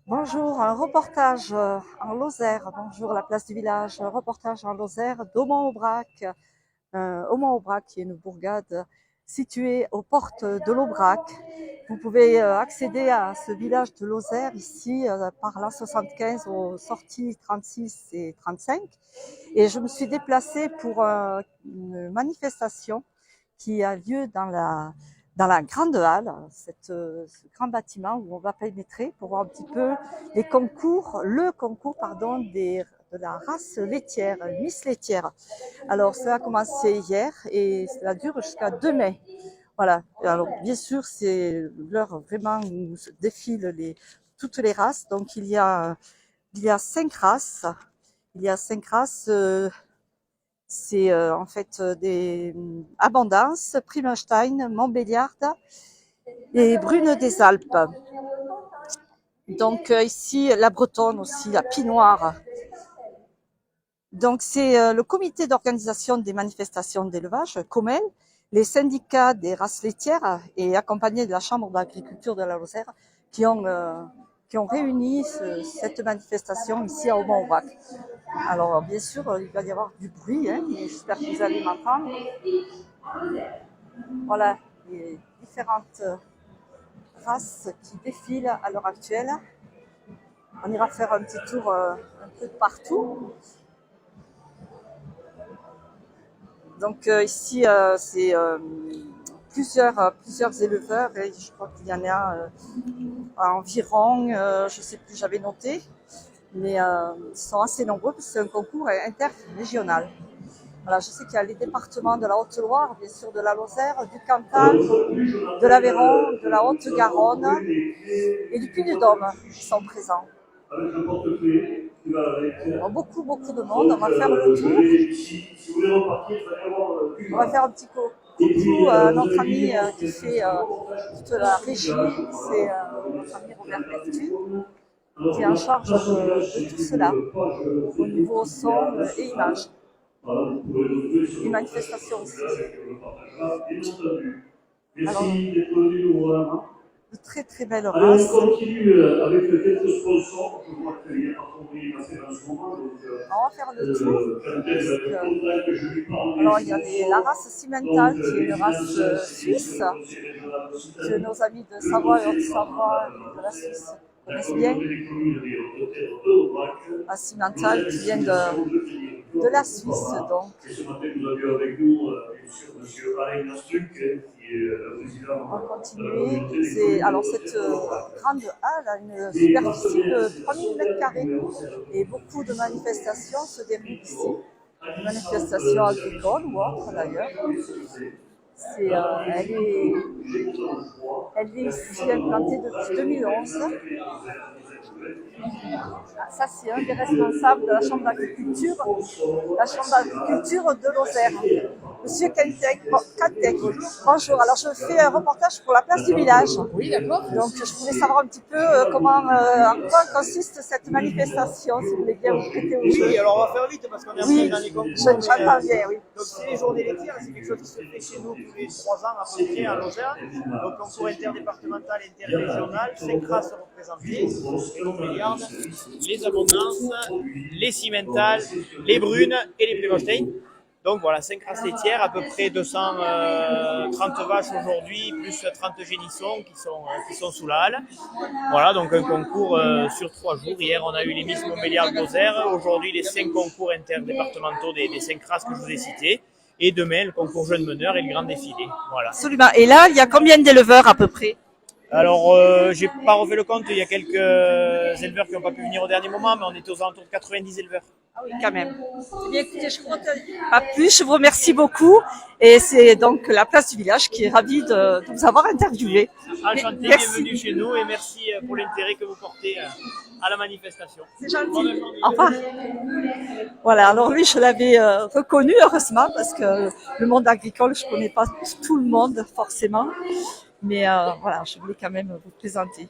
Bonjour, un reportage en Lozère. Bonjour, la place du village. Un reportage en Lozère d'Aumont-Aubrac. Aumont-Aubrac, qui est une bourgade située aux portes de l'Aubrac. Vous pouvez accéder à ce village de Lozère ici par l'A75 aux sorties 36 et 35. Et je me suis déplacée pour une manifestation qui a lieu dans la grande halle, ce grand bâtiment où on va pénétrer pour voir un petit peu le concours de la race laitière, Miss laitière. Alors, ça a commencé hier et cela dure jusqu'à 2 mai. Voilà. Alors, bien sûr, c'est l'heure vraiment où se défilent toutes les races. Donc, il y a 5 races. Il y a 5 races. C'est en fait des Abondance, Primenstein, Montbéliarde et Brune des Alpes. Donc ici, la Bretonne aussi, la Pinoire. Donc c'est le comité d'organisation des manifestations d'élevage, COMEL, les syndicats des races laitières et accompagnés de la Chambre d'agriculture de la Lozère qui ont réuni cette manifestation ici à Aumont-Aubrac. Alors bien sûr, il va y avoir du bruit, hein, mais j'espère que vous allez m'entendre. Voilà les différentes races qui défilent à l'heure actuelle. On ira faire un petit tour un peu de partout. Donc ici, c'est plusieurs éleveurs, et je crois qu'il y en a environ, je ne sais plus, j'avais noté, mais ils sont assez nombreux parce que c'est un concours interrégional. Voilà, je sais qu'il y a les départements de la Haute-Loire, bien sûr de la Lozère, du Cantal, de l'Aveyron, de la Haute-Garonne et du Puy-de-Dôme qui sont présents. Beaucoup de monde, on va faire le tour. On va faire un petit coucou à notre ami qui fait toute la régie, c'est notre ami Robert Pertu, qui est en charge de tout cela, au niveau son et image. Une manifestation aussi. Alors, de très belles races. Alors on continue avec quelques sponsors, je vois qu'il y a pas en ce moment. On va faire le tour. Alors il y a la race Simmental qui est une race suisse, que nos amis de Savoie et Haute-Savoie et de la Suisse connaissent bien. La Simmental qui vient de la Suisse donc. Ce matin nous avions avec nous M. Alain Nastruc, qui est le président. On va continuer. Alors cette grande halle a une superficie de 3000 m² et beaucoup de manifestations se déroulent ici. Des manifestations agricoles ou autres d'ailleurs. Elle est ici implantée depuis 2011. Ça, c'est un des responsables de la Chambre d'agriculture de Lozère, Monsieur Kantec. Bonjour, alors je fais un reportage pour la place du village. Oui, d'accord. Donc je voulais savoir un petit peu en quoi consiste cette manifestation, si vous voulez bien vous prêter au jeu. Oui, alors on va faire vite parce qu'on est en plein dans les concours. J'entends bien, oui. Donc c'est les journées laitières, c'est quelque chose qui se fait chez nous tous les 3 ans à peu près en Lozère. Donc concours interdépartemental, interrégional, 5 races représentées, les Montbéliardes, les Abondances, les Simmental, les Brunes et les Primenstein. Donc voilà, 5 races laitières, à peu près 230 vaches aujourd'hui, plus 30 génissons qui sont sous la halle. Voilà, donc un concours sur 3 jours. Hier, on a eu les Miss Montbéliarde-Lozère. Aujourd'hui, les 5 concours interdépartementaux des 5 races que je vous ai citées. Et demain, le concours jeune meneur et le grand défilé. Voilà. Absolument. Et là, il y a combien d'éleveurs à peu près? Alors, j'ai pas refait le compte, il y a quelques éleveurs qui n'ont pas pu venir au dernier moment, mais on était aux alentours de 90 éleveurs. Ah oui, quand même. Eh bien, écoutez, je crois que pas plus. Je vous remercie beaucoup. Et c'est donc la place du village qui est ravie de vous avoir interviewé. Enchanté, bienvenue chez nous et merci pour l'intérêt que vous portez à la manifestation. C'est gentil. Au revoir. Voilà, alors lui, je l'avais reconnu, heureusement, parce que le monde agricole, je ne connais pas tout le monde, forcément. Mais voilà, je voulais quand même vous présenter.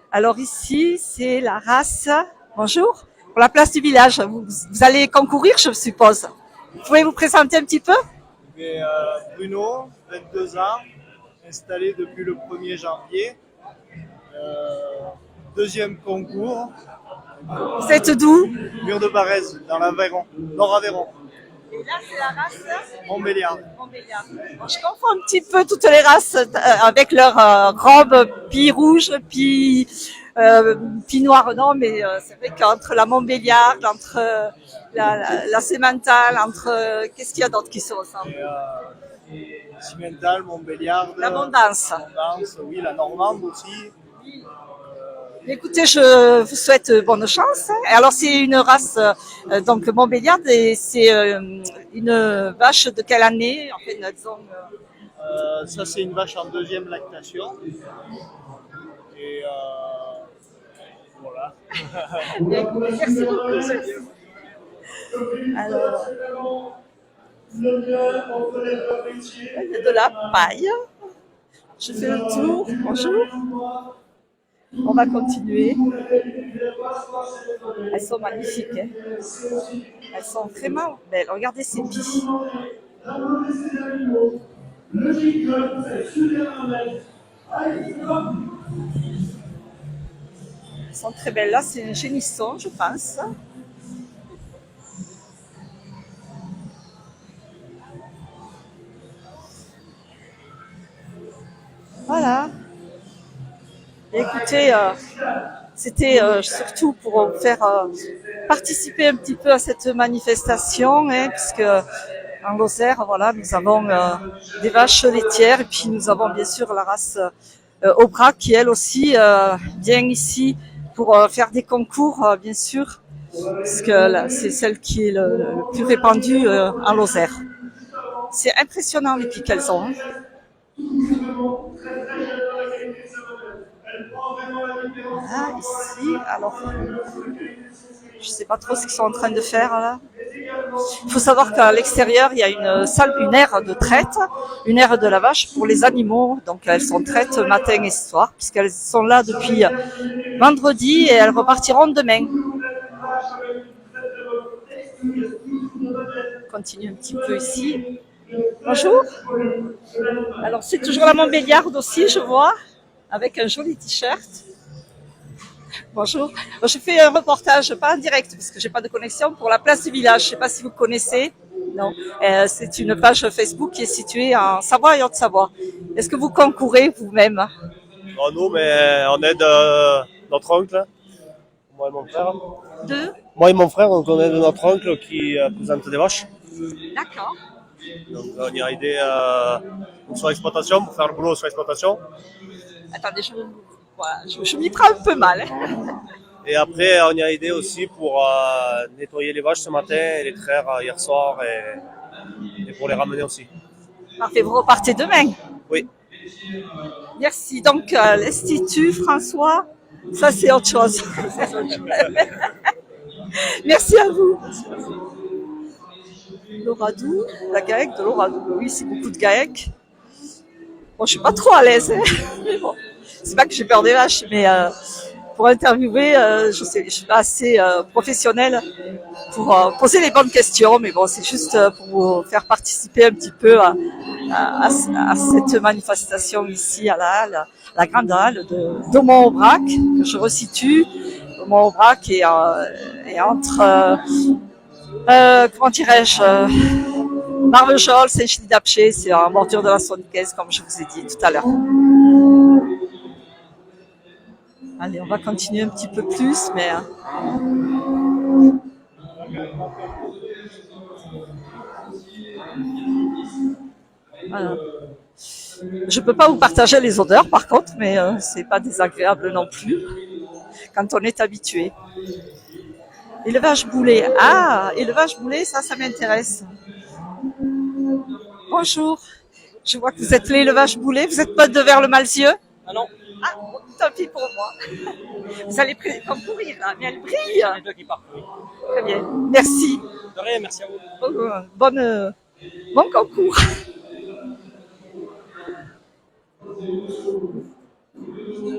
Alors ici, c'est la race. Bonjour. Pour la place du village. Vous allez concourir, je suppose. Vous pouvez vous présenter un petit peu? Bruno, 22 ans, installé depuis le 1er janvier. Deuxième concours, Vous êtes d'où? Mur de Barèze, dans l'Aveyron, Nord-Aveyron, Et là, c'est la race Montbéliard. Montbéliard. Bon, je confonds un petit peu toutes les races avec leur robe, puis rouge, puis noir. Non, mais c'est vrai qu'entre la Montbéliard, entre la Sémentale, entre qu'est-ce qu'il y a d'autre qui se ressemble? Cimental, Montbéliard. L'abondance. L'Abondance, oui, la Normande aussi. Écoutez, je vous souhaite bonne chance. Alors, c'est une race, donc Montbéliard, et c'est une vache de quelle année? En fait, disons, Ça, c'est une vache en deuxième lactation. Et voilà. Merci beaucoup. Alors, il y a de la paille. Je fais le tour. Bonjour. On va continuer. Elles sont magnifiques. Hein. Elles sont vraiment belles. Regardez ces billes. Elles sont très belles. Là, c'est un génisson, je pense. Voilà. Écoutez, c'était surtout pour faire participer un petit peu à cette manifestation, hein, puisque en Lozère, voilà, nous avons des vaches laitières et puis nous avons bien sûr la race Aubrac qui elle aussi vient ici pour faire des concours, bien sûr, parce que c'est celle qui est le plus répandue en Lozère. C'est impressionnant les pics qu'elles ont. Hein. Ah, ici, alors, je sais pas trop ce qu'ils sont en train de faire là. Il faut savoir qu'à l'extérieur, il y a une salle, une aire de traite, une aire de lavage pour les animaux. Donc elles sont traites matin et soir, puisqu'elles sont là depuis vendredi et elles repartiront demain. On continue un petit peu ici. Bonjour. Alors c'est toujours la Montbéliarde aussi, je vois, avec un joli t-shirt. Bonjour. Je fais un reportage, pas en direct, parce que j'ai pas de connexion, pour la place du village. Je sais pas si vous connaissez. Non. C'est une page Facebook qui est située en Savoie et Haute-Savoie. Est-ce que vous concourez vous-même? Non, nous, mais on aide notre oncle, moi et mon frère. Moi et mon frère, donc on aide notre oncle qui présente des vaches. D'accord. Donc on y a aidé sur l'exploitation, pour faire le boulot sur l'exploitation. Attendez, je m'y prends un peu mal. Et après, on y a aidé aussi pour nettoyer les vaches ce matin, et les traire hier soir, et pour les ramener aussi. Parfait, vous repartez demain? Oui. Merci. Donc, l'Institut François, ça c'est autre chose. Merci à vous. L'Oradou, la GAEC de l'Oradou. Oui, c'est beaucoup de GAEC. Bon, je suis pas trop à l'aise. Hein. Mais bon, c'est pas que j'ai peur des vaches, mais pour interviewer, je suis pas assez professionnelle pour poser les bonnes questions. Mais bon, c'est juste pour vous faire participer un petit peu à cette manifestation ici à la halle, la grande halle d'Aumont-Aubrac, que je resitue. Aumont-Aubrac est entre, comment dirais-je, Marvejols, Saint-Chili-d'Apcher, c'est en bordure de la 75, comme je vous ai dit tout à l'heure. Allez, on va continuer un petit peu plus, mais... Voilà. Je peux pas vous partager les odeurs, par contre, mais c'est pas désagréable non plus, quand on est habitué. Élevage boulet. Ah, élevage boulet, ça m'intéresse. Bonjour. Je vois que vous êtes l'élevage boulet. Vous êtes pas de Vers-le-Malzieu? Ah non. Ah, tant pis pour moi. Vous allez concourir, hein, mais elle brille. Les deux qui partent, oui. Très bien. Merci. De rien, merci à vous. Bon concours.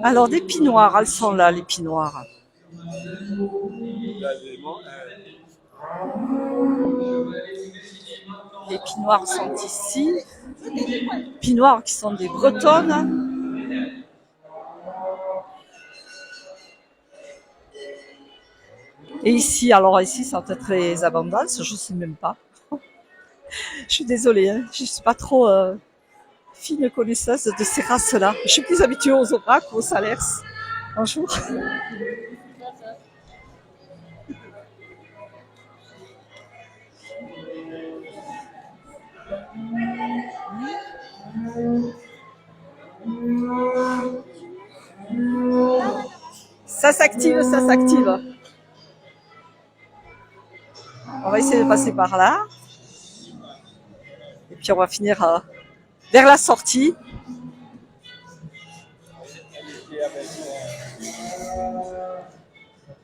Alors, des pinoirs, elles sont là, les pinoirs. Les pinoirs sont ici. Pinoirs qui sont des bretonnes. Et ici, alors ici, ça peut être les abondances, je ne sais même pas. Je suis désolée, hein, je ne suis pas trop fine connaisseuse de ces races-là. Je suis plus habituée aux aubrac ou aux salers. Bonjour. Ça s'active, ça s'active. On va essayer de passer par là. Et puis on va finir vers la sortie.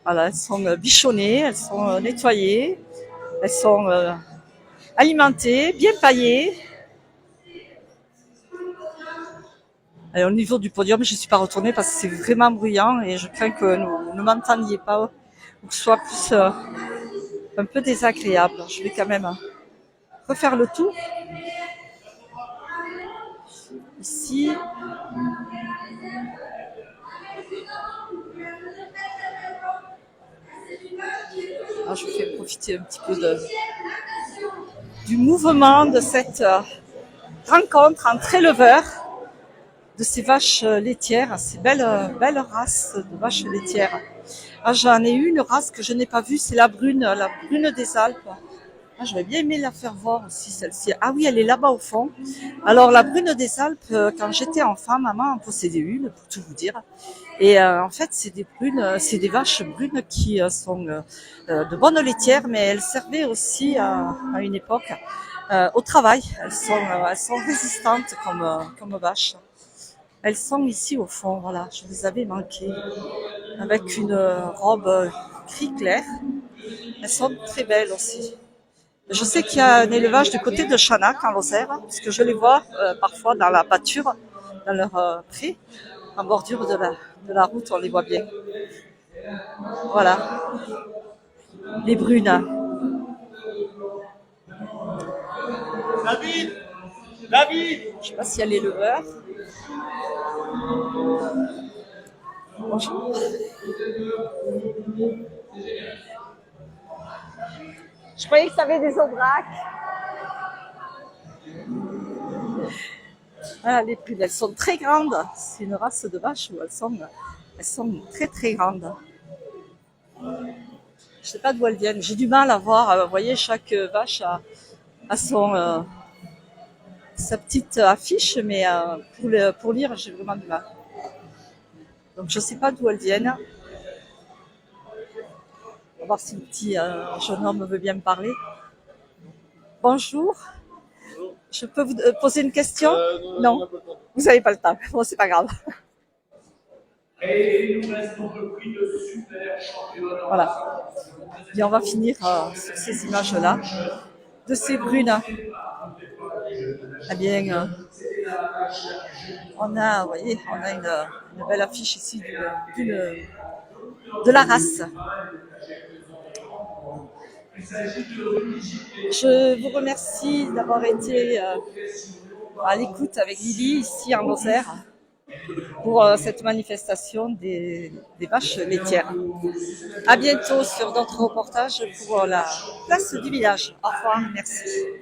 Voilà, elles sont bichonnées, elles sont nettoyées, elles sont alimentées, bien paillées. Et au niveau du podium, je ne suis pas retournée parce que c'est vraiment bruyant et je crains que vous ne m'entendiez pas ou que ce soit plus un peu désagréable. Je vais quand même refaire le tour. Ici. Alors, je vous fais profiter un petit peu du mouvement de cette rencontre entre éleveurs de ces vaches laitières, ces belles races de vaches laitières. Ah, j'en ai une race que je n'ai pas vue, c'est la brune des Alpes. Ah, j'aurais bien aimé la faire voir aussi, celle-ci. Ah oui, elle est là-bas au fond. Alors, la brune des Alpes, quand j'étais enfant, maman en possédait une, pour tout vous dire. Et en fait, c'est des vaches brunes qui sont de bonnes laitières, mais elles servaient aussi à une époque au travail. Elles sont résistantes comme vaches. Elles sont ici au fond, voilà, je les avais manquées, avec une robe gris clair. Elles sont très belles aussi. Je sais qu'il y a un élevage du côté de Chanac, en Lozère, parce que je les vois parfois dans la pâture, dans leur pré, en bordure de la route, on les voit bien. Voilà, les brunes. David, Je ne sais pas s'il y a l'éleveur. Bonjour. Je croyais que ça avait des aubracs. Voilà, les prunes, elles sont très grandes. C'est une race de vaches où elles sont très très grandes. Je ne sais pas d'où elles viennent. J'ai du mal à voir. Vous voyez, chaque vache a sa petite affiche, mais pour lire, j'ai vraiment du mal. Donc je ne sais pas d'où elles viennent. On va voir si le petit jeune homme veut bien me parler. Bonjour. Je peux vous poser une question? Non, vous n'avez pas le temps. Bon, c'est pas grave. Et il nous reste donc le prix de super championnat. Voilà. Et on va finir sur ces images-là, de ces brunes. Eh bien, on a, vous voyez, on a une belle affiche ici de la race. Je vous remercie d'avoir été à l'écoute avec Lily ici en Lozère pour cette manifestation des vaches laitières. À bientôt sur d'autres reportages pour la place du village. Au revoir, merci.